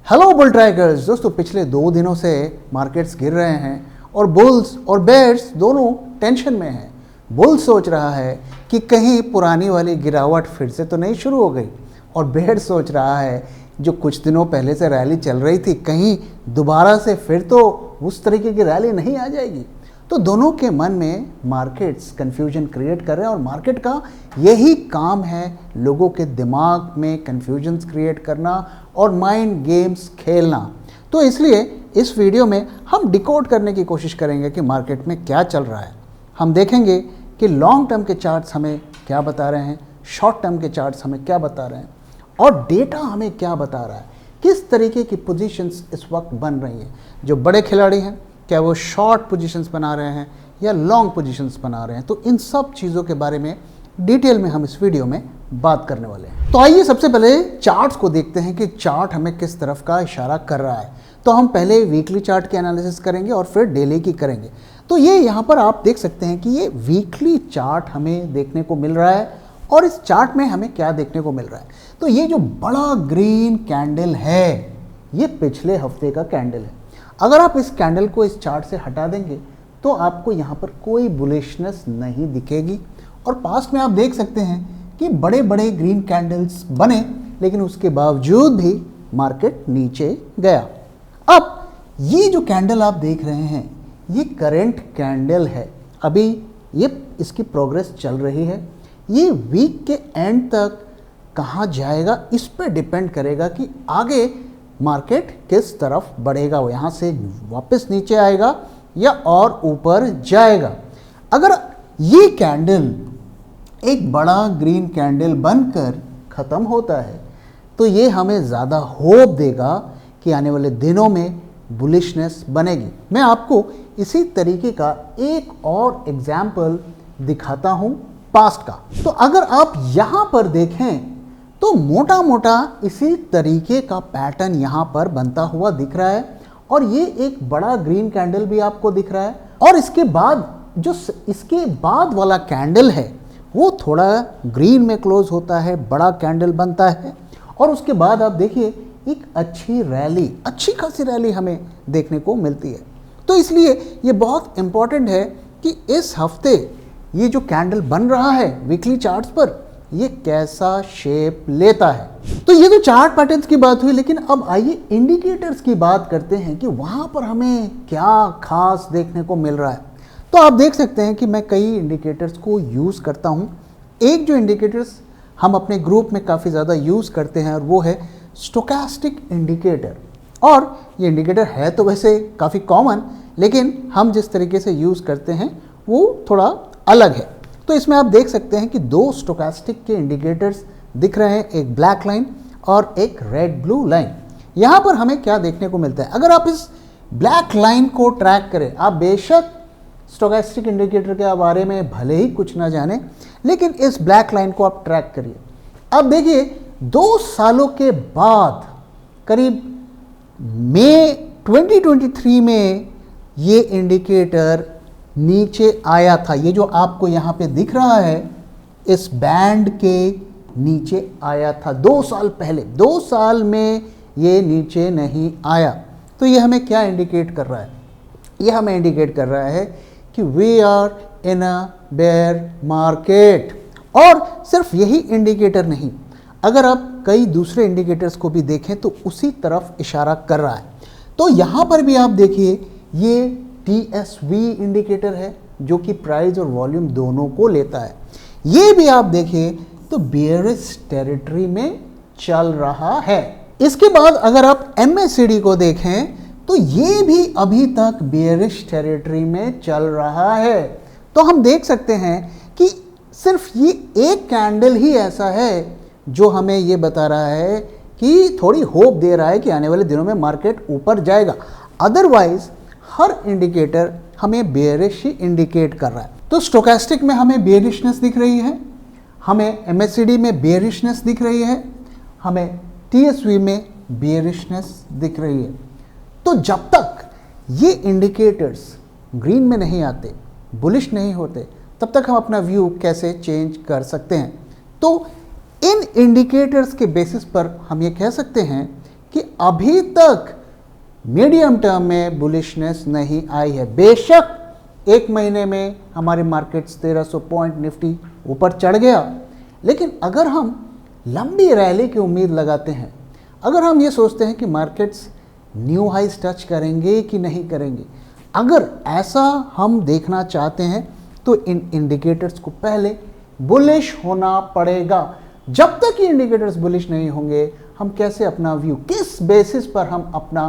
Hello bull trackers दोस्तों, पिछले 2 दिनों से मार्केट्स गिर रहे हैं और बुल्स और बेयर्स दोनों टेंशन में हैं। बुल सोच रहा है कि कहीं पुरानी वाली गिरावट फिर से तो नहीं शुरू हो गई, और बेयर सोच रहा है जो कुछ दिनों पहले से रैली चल रही थी कहीं दोबारा से फिर तो उस तरीके की रैली नहीं आ जाएगी। तो दोनों के मन में मार्केट्स कंफ्यूजन क्रिएट कर रहे हैं, और मार्केट का यही काम है लोगों के दिमाग में कंफ्यूजन्स क्रिएट करना और माइंड गेम्स खेलना। तो इसलिए इस वीडियो में हम डिकोड करने की कोशिश करेंगे कि मार्केट में क्या चल रहा है। हम देखेंगे कि लॉन्ग टर्म के चार्ट्स हमें क्या बता रहे हैं, शॉर्ट टर्म के चार्ट्स हमें क्या बता रहे हैं, और डेटा हमें क्या बता रहा है, किस तरीके की पोजीशंस इस वक्त बन रही हैं। जो बड़े खिलाड़ी हैं क्या वो शॉर्ट पोजीशंस बना रहे हैं या लॉन्ग पोजीशंस बना रहे हैं, तो इन सब चीज़ों के बारे में डिटेल में हम इस वीडियो में बात करने वाले हैं। तो आइए सबसे पहले चार्ट्स को देखते हैं कि चार्ट हमें किस तरफ का इशारा कर रहा है। तो हम पहले वीकली चार्ट की एनालिसिस करेंगे और फिर डेली की करेंगे। तो ये यहाँ पर आप देख सकते हैं कि ये वीकली चार्ट हमें देखने को मिल रहा है, और इस चार्ट में हमें क्या देखने को मिल रहा है। तो ये जो बड़ा ग्रीन कैंडल है ये पिछले हफ्ते का कैंडल है। अगर आप इस कैंडल को इस चार्ट से हटा देंगे तो आपको यहाँ पर कोई बुलिशनेस नहीं दिखेगी, और पास्ट में आप देख सकते हैं कि बड़े बड़े ग्रीन कैंडल्स बने, लेकिन उसके बावजूद भी मार्केट नीचे गया। अब ये जो कैंडल आप देख रहे हैं ये करंट कैंडल है, अभी ये इसकी प्रोग्रेस चल रही है। ये वीक के एंड तक कहाँ जाएगा इस पे डिपेंड करेगा कि आगे मार्केट किस तरफ बढ़ेगा, वो यहाँ से वापस नीचे आएगा या और ऊपर जाएगा। अगर ये कैंडल एक बड़ा ग्रीन कैंडल बनकर ख़त्म होता है तो ये हमें ज़्यादा होप देगा कि आने वाले दिनों में बुलिशनेस बनेगी। मैं आपको इसी तरीके का एक और एग्जाम्पल दिखाता हूँ पास्ट का। तो अगर आप यहाँ पर देखें तो मोटा मोटा इसी तरीके का पैटर्न यहाँ पर बनता हुआ दिख रहा है, और ये एक बड़ा ग्रीन कैंडल भी आपको दिख रहा है। और इसके बाद जो इसके बाद वाला कैंडल है वो थोड़ा ग्रीन में क्लोज होता है, बड़ा कैंडल बनता है, और उसके बाद आप देखिए एक अच्छी खासी रैली हमें देखने को मिलती है। तो इसलिए ये बहुत इंपॉर्टेंट है कि इस हफ्ते ये जो कैंडल बन रहा है वीकली चार्ट्स पर ये कैसा शेप लेता है। तो ये तो चार्ट पैटर्न्स की बात हुई, लेकिन अब आइए इंडिकेटर्स की बात करते हैं कि वहाँ पर हमें क्या खास देखने को मिल रहा है। तो आप देख सकते हैं कि मैं कई इंडिकेटर्स को यूज़ करता हूँ। एक जो इंडिकेटर्स हम अपने ग्रुप में काफ़ी ज़्यादा यूज़ करते हैं और वो है स्टोकेस्टिक इंडिकेटर। और ये इंडिकेटर है तो वैसे काफ़ी कॉमन, लेकिन हम जिस तरीके से यूज़ करते हैं वो थोड़ा अलग है। तो इसमें आप देख सकते हैं कि 2 स्टोकेस्टिक के इंडिकेटर्स दिख रहे हैं, एक ब्लैक लाइन और एक रेड ब्लू लाइन। यहाँ पर हमें क्या देखने को मिलता है, अगर आप इस ब्लैक लाइन को ट्रैक करें, आप बेशक स्टोकेस्टिक इंडिकेटर के बारे में भले ही कुछ ना जाने, लेकिन इस ब्लैक लाइन को आप ट्रैक करिए। अब देखिए 2 सालों के बाद करीब मई 2023 में ये इंडिकेटर नीचे आया था। ये जो आपको यहाँ पे दिख रहा है इस बैंड के नीचे आया था 2 साल पहले। 2 साल में ये नीचे नहीं आया। तो ये हमें क्या इंडिकेट कर रहा है, ये हमें इंडिकेट कर रहा है कि we are in a bear market. और सिर्फ यही इंडिकेटर नहीं, अगर आप कई दूसरे इंडिकेटर्स को भी देखें तो उसी तरफ इशारा कर रहा है। तो यहाँ पर भी आप देखिए ये TSV इंडिकेटर है जो कि प्राइस और वॉल्यूम दोनों को लेता है। ये भी आप देखिए तो बेयरिश टेरिटरी में चल रहा है। इसके बाद अगर आप MACD को देखें तो ये भी अभी तक बेयरिश टेरिटरी में चल रहा है। तो हम देख सकते हैं कि सिर्फ ये एक कैंडल ही ऐसा है जो हमें ये बता रहा है कि थोड़ी होप दे रहा है कि आने वाले दिनों में मार्केट ऊपर जाएगा। अदरवाइज हर इंडिकेटर हमें बेयरिश ही इंडिकेट कर रहा है। तो स्टोकेस्टिक में हमें बेयरिशनेस दिख रही है, हमें MACD में बेयरिशनेस दिख रही है, हमें TSV में बेयरिशनेस दिख रही है। तो जब तक ये इंडिकेटर्स ग्रीन में नहीं आते, बुलिश नहीं होते, तब तक हम अपना व्यू कैसे चेंज कर सकते हैं। तो इन इंडिकेटर्स के बेसिस पर हम ये कह सकते हैं कि अभी तक मीडियम टर्म में बुलिशनेस नहीं आई है। बेशक एक महीने में हमारे मार्केट्स 1300 पॉइंट निफ्टी ऊपर चढ़ गया, लेकिन अगर हम लंबी रैली की उम्मीद लगाते हैं, अगर हम ये सोचते हैं कि मार्केट्स न्यू हाइस टच करेंगे कि नहीं करेंगे, अगर ऐसा हम देखना चाहते हैं तो इन इंडिकेटर्स को पहले बुलिश होना पड़ेगा। जब तक ये इंडिकेटर्स बुलिश नहीं होंगे, हम कैसे अपना व्यू, किस बेसिस पर हम अपना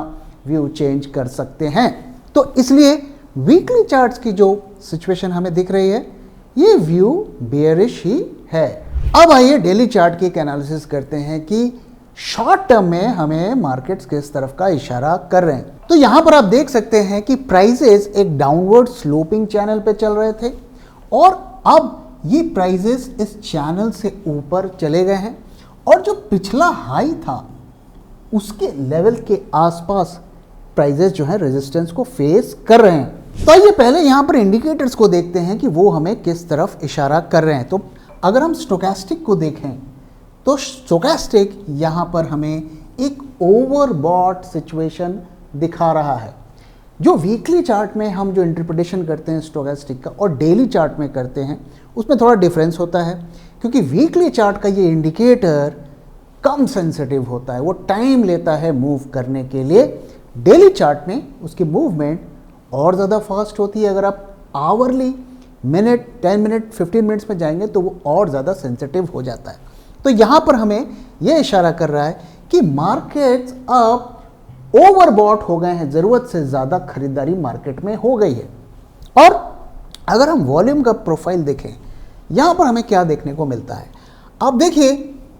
व्यू चेंज कर सकते हैं? तो इसलिए वीकली चार्ट्स की जो सिचुएशन हमें दिख रही है, ये व्यू बेयरिश ही है। अब आइए डेली चार्ट की एक एनालिसिस करते हैं कि शॉर्ट टर्म में हमें मार्केट्स किस तरफ का इशारा कर रहे हैं। तो यहां पर आप देख सकते हैं कि प्राइसेस एक डाउनवर्ड स्लोपिंग चैनल पे चल रहे थे और अब ये प्राइसेस इस चैनल से ऊपर चले गए हैं और जो पिछला हाई था उसके लेवल के आसपास प्राइसेस जो है रेजिस्टेंस को फेस कर रहे हैं। तो आइए पहले यहां पर इंडिकेटर्स को देखते हैं कि वो हमें किस तरफ इशारा कर रहे हैं। तो अगर हम स्टोकेस्टिक को देखें तो स्टोकेस्टिक यहां पर हमें एक ओवरबॉट सिचुएशन दिखा रहा है। जो वीकली चार्ट में हम जो इंटरप्रिटेशन करते हैं स्टोकेस्टिक का और डेली चार्ट में करते हैं उसमें थोड़ा डिफरेंस होता है, क्योंकि वीकली चार्ट का ये इंडिकेटर कम सेंसिटिव होता है, वो टाइम लेता है मूव करने के लिए। डेली चार्ट में उसकी मूवमेंट और ज़्यादा फास्ट होती है। अगर आप आवरली मिनट, 10 मिनट, 15 मिनट्स में जाएंगे तो वो और ज़्यादा सेंसिटिव हो जाता है। तो यहाँ पर हमें ये इशारा कर रहा है कि मार्केट्स अब ओवरबॉट हो गए हैं, ज़रूरत से ज़्यादा खरीदारी मार्केट में हो गई है। और अगर हम वॉल्यूम का प्रोफाइल देखें, यहाँ पर हमें क्या देखने को मिलता है? आप देखिए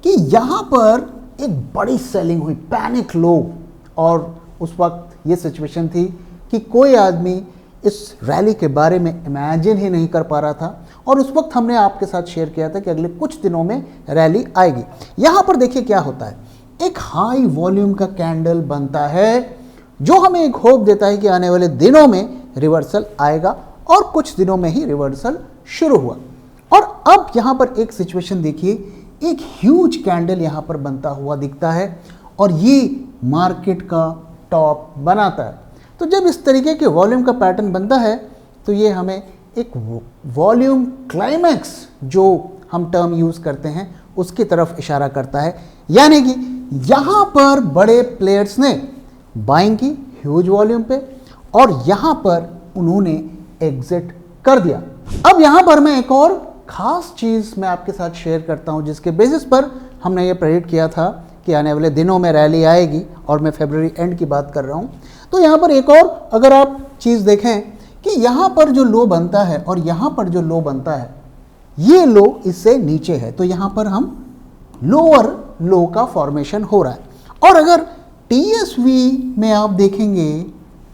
कि यहाँ पर एक बड़ी सेलिंग हुई, पैनिक लो, और उस वक्त ये सिचुएशन थी कि कोई आदमी इस रैली के बारे में इमेजिन ही नहीं कर पा रहा था और उस वक्त हमने आपके साथ शेयर किया था कि अगले कुछ दिनों में रैली आएगी। यहाँ पर देखिए क्या होता है, एक हाई वॉल्यूम का कैंडल बनता है जो हमें एक होप देता है कि आने वाले दिनों में रिवर्सल आएगा, और कुछ दिनों में ही रिवर्सल शुरू हुआ। और अब यहाँ पर एक सिचुएशन देखिए, एक ह्यूज कैंडल यहाँ पर बनता हुआ दिखता है और ये मार्केट का टॉप बनाता है। तो जब इस तरीके के वॉल्यूम का पैटर्न बनता है तो ये हमें एक वॉल्यूम क्लाइमैक्स जो हम टर्म यूज़ करते हैं उसकी तरफ इशारा करता है, यानी कि यहाँ पर बड़े प्लेयर्स ने बाइंग की ह्यूज वॉल्यूम पे और यहाँ पर उन्होंने एग्जिट कर दिया। अब यहाँ पर मैं एक और ख़ास चीज़ मैं आपके साथ शेयर करता हूँ जिसके बेसिस पर हमने ये प्रेडिक्ट किया था कि आने वाले दिनों में रैली आएगी, और मैं फरवरी एंड की बात कर रहा हूँ। तो यहाँ पर एक और अगर आप चीज़ देखें कि यहाँ पर जो लो बनता है और यहाँ पर जो लो बनता है, ये लो इससे नीचे है, तो यहाँ पर हम लोअर लो का फॉर्मेशन हो रहा है। और अगर टीएसवी में आप देखेंगे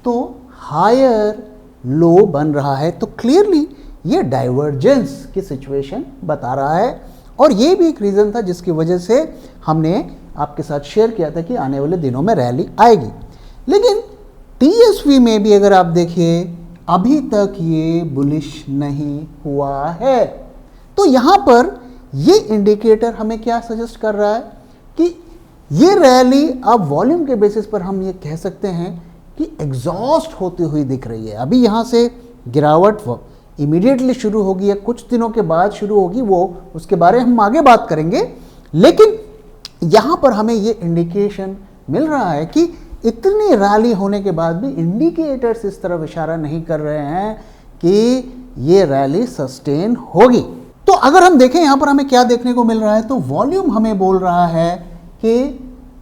तो हायर लो बन रहा है, तो क्लियरली ये डाइवर्जेंस की सिचुएशन बता रहा है। और ये भी एक रीज़न था जिसकी वजह से हमने आपके साथ शेयर किया था कि आने वाले दिनों में रैली आएगी। लेकिन टीएसवी में भी अगर आप देखिए अभी तक ये बुलिश नहीं हुआ है। तो यहाँ पर ये इंडिकेटर हमें क्या सजेस्ट कर रहा है कि ये रैली अब वॉल्यूम के बेसिस पर हम ये कह सकते हैं कि एग्जॉस्ट होती हुई दिख रही है। अभी यहाँ से गिरावट इमीडिएटली शुरू होगी या कुछ दिनों के बाद शुरू होगी, वो उसके बारे में हम आगे बात करेंगे। लेकिन यहाँ पर हमें ये इंडिकेशन मिल रहा है कि इतनी रैली होने के बाद भी इंडिकेटर्स इस तरफ इशारा नहीं कर रहे हैं कि ये रैली सस्टेन होगी। तो अगर हम देखें यहाँ पर हमें क्या देखने को मिल रहा है, तो वॉल्यूम हमें बोल रहा है कि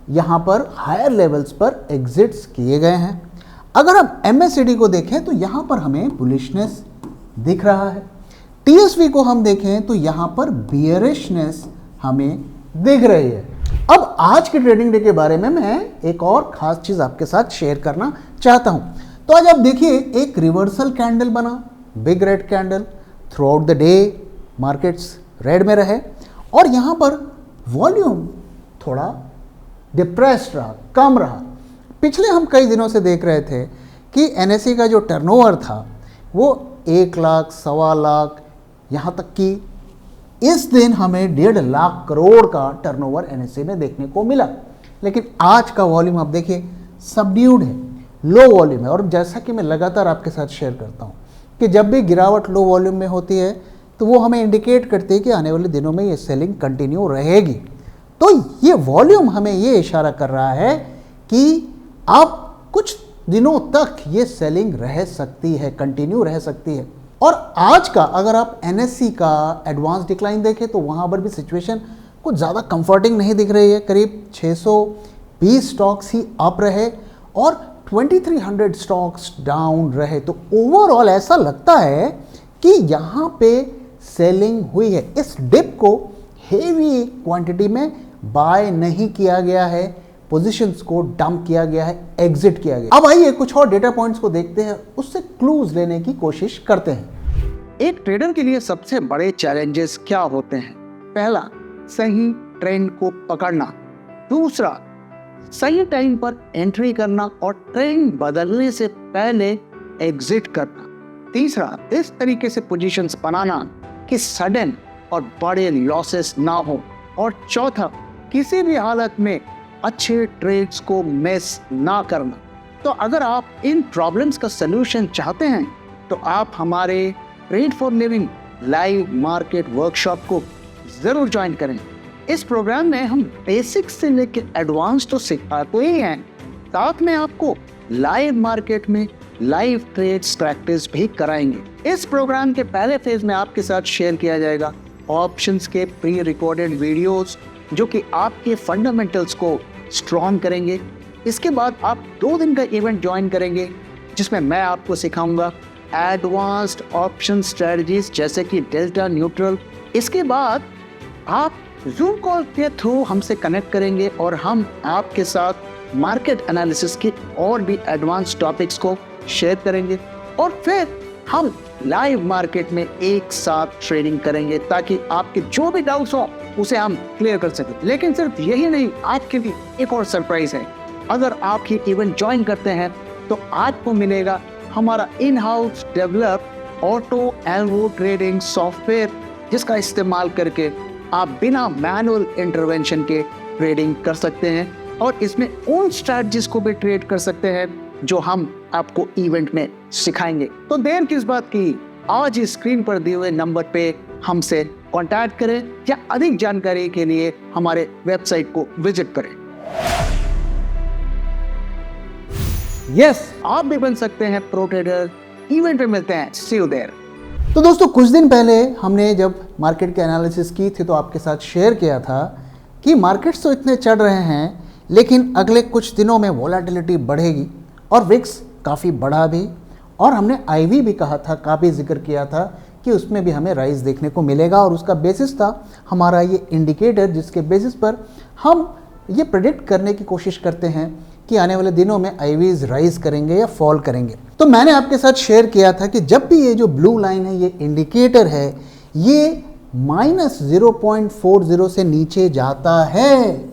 यहाँ पर हायर लेवल्स पर एग्जिट्स किए गए हैं। अगर हम MACD को देखें तो यहाँ पर हमें बुलिशनेस दिख रहा है। TSV को हम देखें तो यहाँ पर बियरिशनेस हमें दिख रही है। अब आज के ट्रेडिंग डे के बारे में मैं एक और ख़ास चीज़ आपके साथ शेयर करना चाहता हूँ। तो आज आप देखिए एक रिवर्सल कैंडल बना, big red candle, through out the day markets red में रहे और यहाँ पर वॉल्यूम थोड़ा डिप्रेस्ड रहा, कम रहा। पिछले हम कई दिनों से देख रहे थे कि NSE का जो टर्नओवर था वो 1 लाख, 1.25 लाख, यहाँ तक कि इस दिन हमें 1.5 लाख करोड़ का टर्नओवर NSE में देखने को मिला। लेकिन आज का वॉल्यूम आप देखिए सबड्यूड है, लो वॉल्यूम है। और जैसा कि मैं लगातार आपके साथ शेयर करता हूँ कि जब भी गिरावट लो वॉल्यूम में होती है तो वो हमें इंडिकेट करती है कि आने वाले दिनों में ये सेलिंग कंटिन्यू रहेगी। तो ये वॉल्यूम हमें ये इशारा कर रहा है कि अब कुछ दिनों तक ये सेलिंग रह सकती है, कंटिन्यू रह सकती है। और आज का अगर आप एनएससी का एडवांस डिक्लाइन देखें तो वहाँ पर भी सिचुएशन कुछ ज़्यादा कंफर्टिंग नहीं दिख रही है। करीब 620 स्टॉक्स ही अप रहे और 2300 स्टॉक्स डाउन रहे। तो ओवरऑल ऐसा लगता है कि यहाँ पे सेलिंग हुई है। इस डिप को हेवी क्वांटिटी में बाय नहीं किया गया है, पोजीशंस को डंप किया गया है, एग्जिट किया गया। अब आइए कुछ और डेटा पॉइंट्स को देखते हैं, उससे क्लूज लेने की कोशिश करते हैं। एक ट्रेडर के लिए सबसे बड़े चैलेंजेस क्या होते हैं? पहला, सही ट्रेंड को पकड़ना। दूसरा, सही टाइम पर एंट्री करना और ट्रेंड बदलने से पहले एग्जिट करना। तीसरा, इस तरीके से पोजीशंस बनाना कि सडन और बड़े लॉसेस ना हो। और चौथा, किसी भी हालत में अच्छे ट्रेड्स को मिस ना करना। तो अगर आप इन प्रॉब्लम्स का सलूशन चाहते हैं तो आप हमारे trade for living live market workshop को जरूर ज्वाइन करें। इस प्रोग्राम में हम बेसिक्स से लेकर एडवांस तो सिखाते ही हैं, साथ में आपको लाइव मार्केट में लाइव ट्रेड्स प्रैक्टिस भी कराएंगे। इस प्रोग्राम के पहले फेज में आपके साथ शेयर किया जाएगा ऑप्शंस के प्री रिकॉर्डेड वीडियोस जो कि आपके फंडामेंटल्स को स्ट्रॉन्ग करेंगे। इसके बाद आप 2 दिन का इवेंट ज्वाइन करेंगे जिसमें मैं आपको सिखाऊंगा एडवांस्ड ऑप्शन स्ट्रेटजीज जैसे कि डेल्टा न्यूट्रल। इसके बाद आप जूम कॉल के थ्रू हमसे कनेक्ट करेंगे और हम आपके साथ मार्केट एनालिसिस के और भी एडवांस टॉपिक्स को शेयर करेंगे और फिर हम लाइव मार्केट में एक साथ ट्रेडिंग करेंगे ताकि आपके जो भी डाउट्स हो उसे हम क्लियर कर सकें। लेकिन सिर्फ यही नहीं, आपके लिए एक और सरप्राइज है। अगर आप ये इवेंट ज्वाइन करते हैं तो आपको मिलेगा हमारा in house develop auto algo trading software जिसका इस्तेमाल करके आप बिना मैनुअल इंटरवेंशन के ट्रेडिंग कर सकते हैं और इसमें उन स्ट्रैटेजीज को भी ट्रेड कर सकते हैं जो हम आपको इवेंट में सिखाएंगे। तो देर किस बात की, आज इस स्क्रीन पर दिए हुए नंबर पे हमसे कांटेक्ट करें या अधिक जानकारी के लिए हमारे वेबसाइट को विजिट करें। यस, आप भी बन सकते हैं प्रो ट्रेडर। इवेंट पे मिलते हैं, सी यू देयर। तो दोस्तों कुछ दिन पहले हमने जब मार्केट के एनालिसिस की थी तो आपके साथ शेयर किया था कि मार्केट्स तो इतने चढ़ रहे हैं लेकिन अगले कुछ दिनों में वोलेटिलिटी बढ़ेगी और विक्स काफ़ी बढ़ा भी। और हमने आईवी भी कहा था, काफ़ी जिक्र किया था कि उसमें भी हमें राइज देखने को मिलेगा और उसका बेसिस था हमारा ये इंडिकेटर जिसके बेसिस पर हम ये प्रेडिक्ट करने की कोशिश करते हैं कि आने वाले दिनों में आईवीज राइज करेंगे या फॉल करेंगे। तो मैंने आपके साथ शेयर किया था कि जब भी ये जो ब्लू लाइन है ये इंडिकेटर है, ये -0.40 से नीचे जाता है,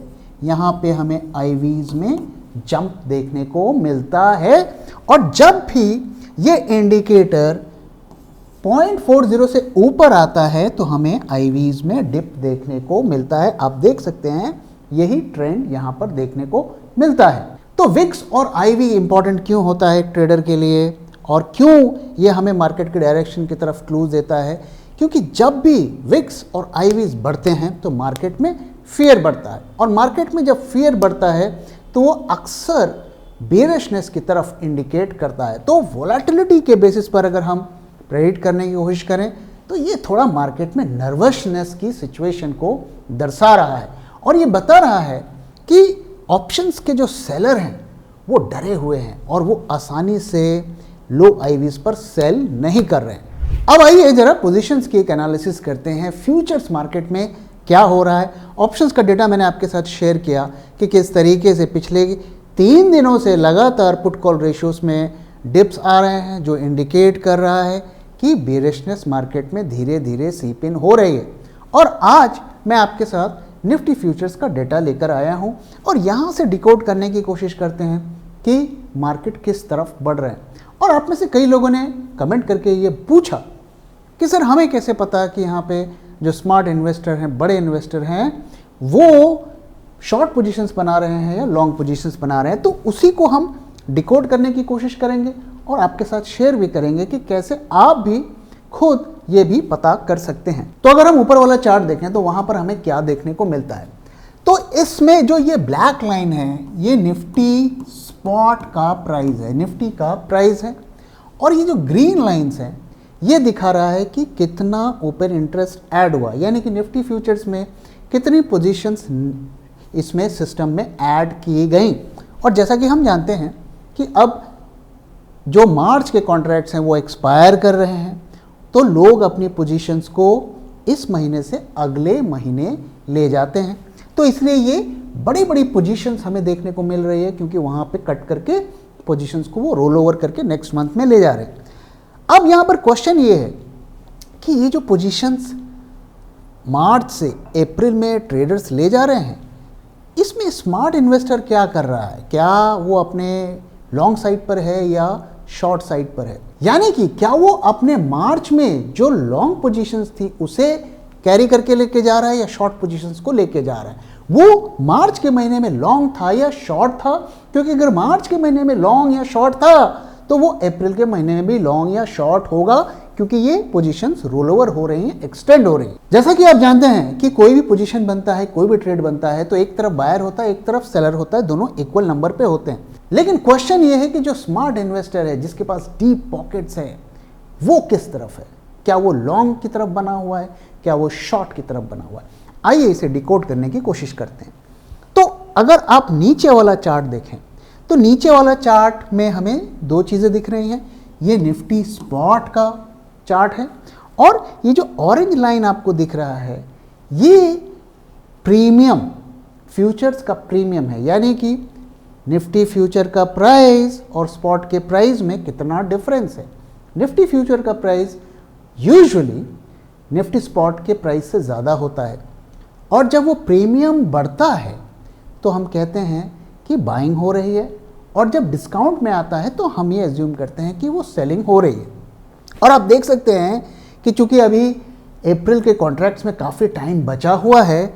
यहाँ पे हमें आईवीज में जंप देखने को मिलता है। और जब भी ये इंडिकेटर 0.40 से ऊपर आता है तो हमें आईवीज में डिप देखने को मिलता है। आप देख सकते हैं यही ट्रेंड यहाँ पर देखने को मिलता है। तो विक्स और आईवी इंपॉर्टेंट क्यों होता है ट्रेडर के लिए और क्यों ये हमें मार्केट के डायरेक्शन की तरफ क्लूज देता है? क्योंकि जब भी विक्स और आईवीज बढ़ते हैं तो मार्केट में फियर बढ़ता है और मार्केट में जब फियर बढ़ता है तो वो अक्सर बेरिशनेस की तरफ इंडिकेट करता है। तो वोलेटिलिटी के बेसिस पर अगर हम प्रेडिक्ट करने की कोशिश करें तो ये थोड़ा मार्केट में नर्वसनेस की सिचुएशन को दर्शा रहा है और ये बता रहा है कि ऑप्शंस के जो सेलर हैं वो डरे हुए हैं और वो आसानी से लो आईवीज पर सेल नहीं कर रहे हैं। अब आइए जरा पोजीशंस की एक एनालिसिस करते हैं, फ्यूचर्स मार्केट में क्या हो रहा है। ऑप्शंस का डेटा मैंने आपके साथ शेयर किया कि किस तरीके से पिछले 3 दिनों से लगातार पुट कॉल रेशियोज में डिप्स आ रहे हैं जो इंडिकेट कर रहा है कि बेरिशनेस मार्केट में धीरे धीरे सीप इन हो रही है। और आज मैं आपके साथ निफ्टी फ्यूचर्स का डेटा लेकर आया हूं और यहां से डिकोड करने की कोशिश करते हैं कि मार्केट किस तरफ बढ़ रहे हैं। और आप में से कई लोगों ने कमेंट करके ये पूछा कि सर हमें कैसे पता कि यहाँ पे जो स्मार्ट इन्वेस्टर हैं, बड़े इन्वेस्टर हैं, वो शॉर्ट पोजीशंस बना रहे हैं या लॉन्ग पोजीशंस बना रहे हैं, तो उसी को हम डिकोड करने की कोशिश करेंगे और आपके साथ शेयर भी करेंगे कि कैसे आप भी खुद ये भी पता कर सकते हैं। तो अगर हम ऊपर वाला चार्ट देखें तो वहां पर हमें क्या देखने को मिलता है, तो इसमें जो ये ब्लैक लाइन है ये निफ्टी स्पॉट का प्राइस है, निफ्टी का प्राइस है, और ये जो ग्रीन लाइंस हैं ये दिखा रहा है कि कितना ओपन इंटरेस्ट ऐड हुआ, यानी कि निफ्टी फ्यूचर्स में कितनी पोजीशंस इसमें सिस्टम में ऐड की गई। और जैसा कि हम जानते हैं कि अब जो मार्च के कॉन्ट्रैक्ट्स हैं वो एक्सपायर कर रहे हैं, तो लोग अपनी पोजीशंस को इस महीने से अगले महीने ले जाते हैं, तो इसलिए ये बड़ी बड़ी पोजीशंस हमें देखने को मिल रही है, क्योंकि वहाँ पे कट करके पोजीशंस को वो रोल ओवर करके नेक्स्ट मंथ में ले जा रहे हैं। अब यहाँ पर क्वेश्चन ये है कि ये जो पोजीशंस मार्च से अप्रैल में ट्रेडर्स ले जा रहे हैं, इसमें स्मार्ट इन्वेस्टर क्या कर रहा है, क्या वो अपने लॉन्ग साइड पर है या शॉर्ट साइड पर है, यानी कि क्या वो अपने मार्च में जो लॉन्ग पोजीशंस थी उसे कैरी करके लेके जा रहा है या शॉर्ट पोजीशंस को लेके जा रहा है। वो मार्च के महीने में लॉन्ग था या शॉर्ट था, क्योंकि अगर मार्च के महीने में लॉन्ग या शॉर्ट था तो वो अप्रैल के महीने में भी लॉन्ग या शॉर्ट होगा, क्योंकि ये पोजीशंस रोल ओवर हो रही हैं, एक्सटेंड हो रही हैं। जैसा कि आप जानते हैं कि कोई भी पोजीशन बनता है, कोई भी ट्रेड बनता है, तो एक तरफ बायर होता है, एक तरफ सेलर होता है, दोनों इक्वल नंबर पे होते हैं। लेकिन क्वेश्चन ये है कि जो स्मार्ट इन्वेस्टर है, जिसके पास डीप पॉकेट्स है, वो किस तरफ है, क्या वो लॉन्ग की तरफ बना हुआ है, क्या वो शॉर्ट की तरफ बना हुआ है। आइए इसे डिकोड करने की कोशिश करते हैं। तो अगर आप नीचे वाला चार्ट देखें तो नीचे वाला चार्ट में हमें दो चीज़ें दिख रही हैं, ये निफ्टी स्पॉट का चार्ट है और ये जो ऑरेंज लाइन आपको दिख रहा है ये प्रीमियम फ्यूचर्स का प्रीमियम है, यानी कि निफ्टी फ्यूचर का प्राइस और स्पॉट के प्राइस में कितना डिफरेंस है। निफ्टी फ्यूचर का प्राइस यूजुअली निफ्टी स्पॉट के प्राइस से ज़्यादा होता है, और जब वो प्रीमियम बढ़ता है तो हम कहते हैं कि बाइंग हो रही है, और जब डिस्काउंट में आता है तो हम ये एज्यूम करते हैं कि वो सेलिंग हो रही है। और आप देख सकते हैं कि चूंकि अभी अप्रैल के कॉन्ट्रैक्ट्स में काफ़ी टाइम बचा हुआ है,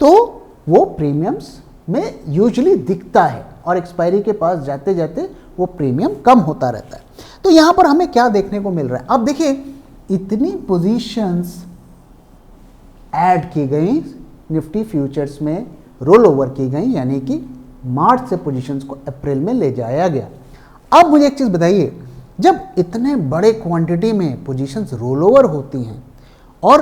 तो वो प्रीमियम्स में यूजुअली दिखता है और एक्सपायरी के पास जाते जाते वो प्रीमियम कम होता रहता है। तो यहाँ पर हमें क्या देखने को मिल रहा है, अब देखिए इतनी पोजीशंस ऐड की गई निफ्टी फ्यूचर्स में, रोल ओवर की गई, यानी कि मार्च से पोजीशंस को अप्रैल में ले जाया गया। अब मुझे एक चीज़ बताइए, जब इतने बड़े क्वांटिटी में पोजीशंस रोल ओवर होती हैं और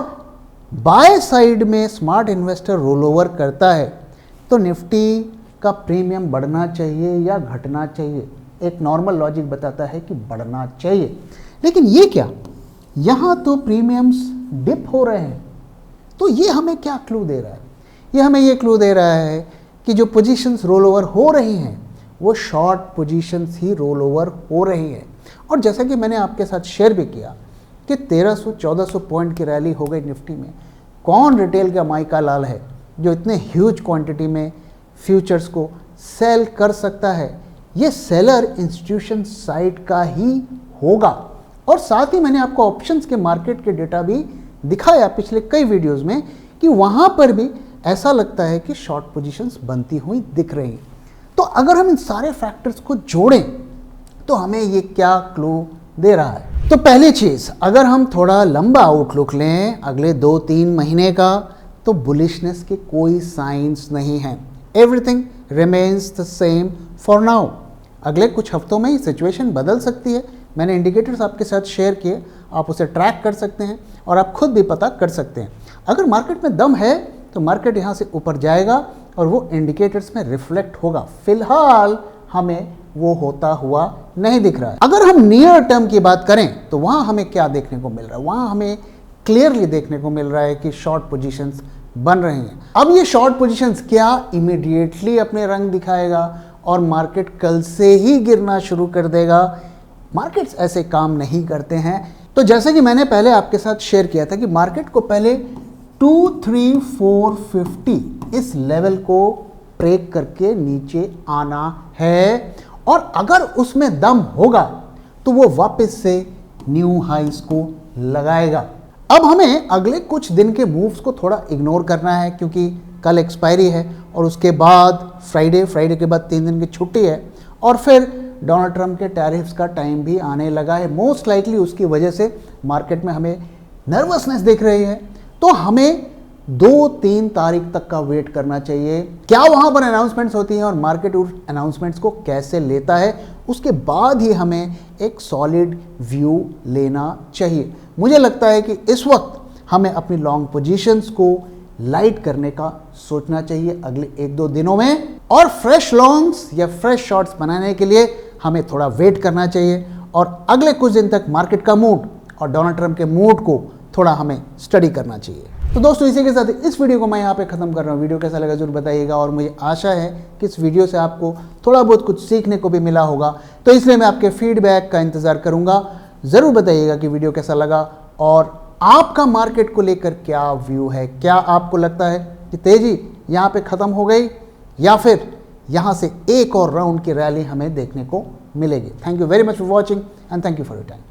बाय साइड में स्मार्ट इन्वेस्टर रोल ओवर करता है, तो निफ्टी का प्रीमियम बढ़ना चाहिए या घटना चाहिए। एक नॉर्मल लॉजिक बताता है कि बढ़ना चाहिए, लेकिन ये क्या, यहाँ तो प्रीमियम्स डिप हो रहे हैं। तो ये हमें क्या क्लू दे रहा है, ये हमें ये क्लू दे रहा है कि जो पोजीशंस रोल ओवर हो रही हैं वो शॉर्ट पोजीशंस ही रोल ओवर हो रही हैं। और जैसा कि मैंने आपके साथ शेयर भी किया कि 1300-1400 पॉइंट की रैली हो गई निफ्टी में, कौन रिटेल का माइका लाल है जो इतने ह्यूज क्वांटिटी में फ्यूचर्स को सेल कर सकता है। ये सेलर इंस्टीट्यूशन साइड का ही होगा। और साथ ही मैंने आपको ऑप्शंस के मार्केट के डेटा भी दिखाया पिछले कई वीडियोस में कि वहाँ पर भी ऐसा लगता है कि शॉर्ट पोजीशंस बनती हुई दिख रही हैं। तो अगर हम इन सारे फैक्टर्स को जोड़ें तो हमें ये क्या क्लू दे रहा है। तो पहली चीज़, अगर हम थोड़ा लंबा आउटलुक लें अगले 2-3 महीने का, तो बुलिशनेस के कोई साइंस नहीं हैं। Everything remains the same for now. अगले कुछ हफ्तों में ही सिचुएशन बदल सकती है। मैंने इंडिकेटर्स आपके साथ शेयर किए, आप उसे ट्रैक कर सकते हैं और आप खुद भी पता कर सकते हैं। अगर मार्केट में दम है तो मार्केट यहाँ से ऊपर जाएगा और वो इंडिकेटर्स में रिफ्लेक्ट होगा। फिलहाल हमें वो होता हुआ नहीं दिख रहा है। अगर हम नियर टर्म की बात करें तो वहाँ हमें क्या देखने को मिल रहा है, वहाँ हमें क्लियरली देखने को मिल रहा है कि शॉर्ट पोजीशंस बन रही हैं। अब ये शॉर्ट पोजीशंस क्या इमीडिएटली अपने रंग दिखाएगा और मार्केट कल से ही गिरना शुरू कर देगा? मार्केट्स ऐसे काम नहीं करते हैं। तो जैसे कि मैंने पहले आपके साथ शेयर किया था कि मार्केट को पहले 23450 इस लेवल को ब्रेक करके नीचे आना है, और अगर उसमें दम होगा तो वो वापस से न्यू हाइस को लगाएगा। अब हमें अगले कुछ दिन के मूव्स को थोड़ा इग्नोर करना है, क्योंकि कल एक्सपायरी है और उसके बाद फ्राइडे के बाद 3 दिन की छुट्टी है और फिर डोनाल्ड ट्रंप के टैरिफ्स का टाइम भी आने लगा है। मोस्ट लाइकली उसकी वजह से मार्केट में हमें नर्वसनेस दिख रही है, तो हमें 2-3 तारीख तक का वेट करना चाहिए। क्या वहां पर अनाउंसमेंट्स होती हैं और मार्केट उस अनाउंसमेंट्स को कैसे लेता है, उसके बाद ही हमें एक सॉलिड व्यू लेना चाहिए। मुझे लगता है कि इस वक्त हमें अपनी लॉन्ग पोजीशंस को लाइट करने का सोचना चाहिए अगले 1-2 दिनों में, और फ्रेश लॉन्ग्स या फ्रेश शॉर्ट्स बनाने के लिए हमें थोड़ा वेट करना चाहिए और अगले कुछ दिन तक मार्केट का मूड और डोनाल्ड ट्रंप के मूड को थोड़ा हमें स्टडी करना चाहिए। तो दोस्तों, इसी के साथ इस वीडियो को मैं यहाँ पे ख़त्म कर रहा हूँ। वीडियो कैसा लगा जरूर बताइएगा और मुझे आशा है कि इस वीडियो से आपको थोड़ा बहुत कुछ सीखने को भी मिला होगा, तो इसलिए मैं आपके फीडबैक का इंतज़ार करूँगा। ज़रूर बताइएगा कि वीडियो कैसा लगा और आपका मार्केट को लेकर क्या व्यू है। क्या आपको लगता है कि तेज़ी यहाँ पे ख़त्म हो गई या फिर यहाँ से एक और राउंड की रैली हमें देखने को मिलेगी। Thank you very much for watching and thank you for your time.